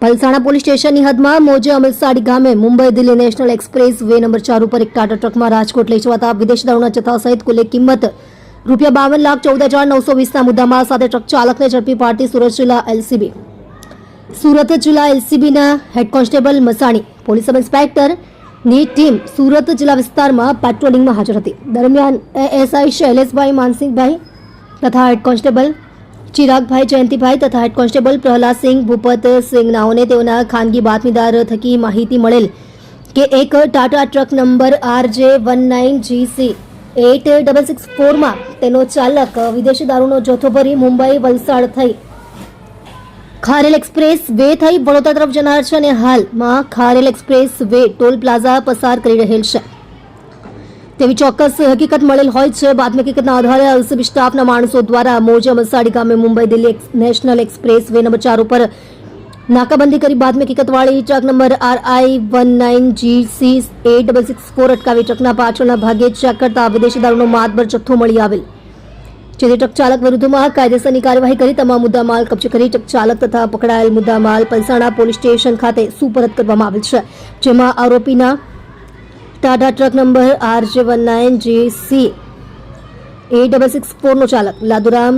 Palsana police સ્ટેશનની હદમાં મોજે અમલસાડી ગામે Mumbai Delhi national express way number 4 ઉપર એક ટાટા ટ્રકમાં રાજકોટ લઈ જવાતા વિદેશી દારૂના જથ્થા સહિત કુલ કિંમત ₹52,14,920ના મુદ્દામાલ સાથે ટ્રક ચાલકને ઝડપી પાડતી સુરત જિલ્લા એલસીબીના head constable Masani police sub ઇન્સ્પેક્ટરની ટીમ સુરત જિલ્લા વિસ્તારમાં પેટ્રોલિંગમાં હાજર હતી. દરમિયાન એએસઆઈ શૈલેષભાઈ માનસિંહભાઈ તથા હેડ કોન્સ્ટેબલ ચિરાગભાઈ જયંતિભાઈ તથા હેડ કોન્સ્ટેબલ પ્રહલાદસિંહ ભૂપતસિંહ નાઓને તેઓના ખાનગી બાતમીદાર થકી માહિતી મળેલ કે એક ટાટા ટ્રક નંબર RJ19GC 8664માં તેનો ચાલક વિદેશી દારૂનો જથ્થો ભરી મુંબઈ વલસાડ થઈ ખારેલ એક્સપ્રેસ વે થઈ વડોદરા તરફ જનાર છે અને હાલમાં ખારેલ એક્સપ્રેસ વે ટોલ પ્લાઝા પસાર કરી રહેલ છે તેવી ચોક્કસ હકીકત મળેલ હોય છે. બાદની હકીકતના આધારે એલસીબી સ્ટાફના માણસો દ્વારા મોજે અમલસાડી ગામે Mumbai Delhi national express way number 4 ઉપર નાકાબંધી કરી બાદની હકીકતવાળી ટ્રક નંબર RI19GC 8664 અટકાવી ટ્રકના પાછળના ભાગે ચેક કરતા વિદેશી દારૂનો માતબર જથ્થો મળી આવેલ, જેથી ટ્રક ચાલક વિરુદ્ધમાં કાયદેસરની કાર્યવાહી કરી તમામ મુદ્દામાલ કબજે કરી ટ્રક ચાલક તથા પકડાયેલ મુદ્દામાલ પલસાણા પોલીસ સ્ટેશન ખાતે સુપરત કરવામાં આવેલ છે. જેમાં આરોપીના ટાટા ટ્રક નંબર RJ19GC 8664નો ચાલક લાદુરામ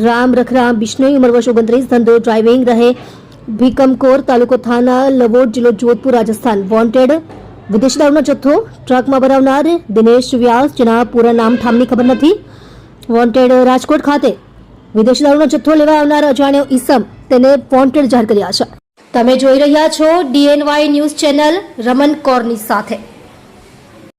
રામ રખરામ બિશ્નોઈ ઉંમર વર્ષ 29, ધંધો ડ્રાઇવિંગ, રહે ભીકમકોર, તાલુકો થાના, લવોડ, જિલ્લો જોધપુર, રાજસ્થાન. વોન્ટેડ વિદેશી દારૂનો જથ્થો ટ્રકમાં ભરાવનાર દિનેશ વ્યાસ, જેના પૂરા નામ ઠામની ખબર નથી. વોન્ટેડ રાજકોટ ખાતે વિદેશી દારૂનો જથ્થો લેવા આવનાર અજાણ્યો ઈસમ તેને વોન્ટેડ જાહેર કર્યા છે. તમે જોઈ રહ્યા છો DNY ન્યૂઝ ચેનલ રમન કૌરની સાથે.